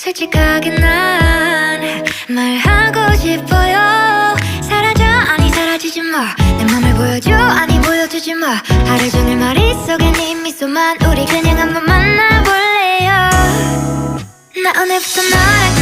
솔직하게 난 말하고 싶어요. 사라져 아니 사라지지 마. 내 맘을 보여줘 아니 보여주지 마. 하루 종일 머릿속에 네 미소만. 우리 그냥 한번 만나볼래요. 나 오늘부터 너랑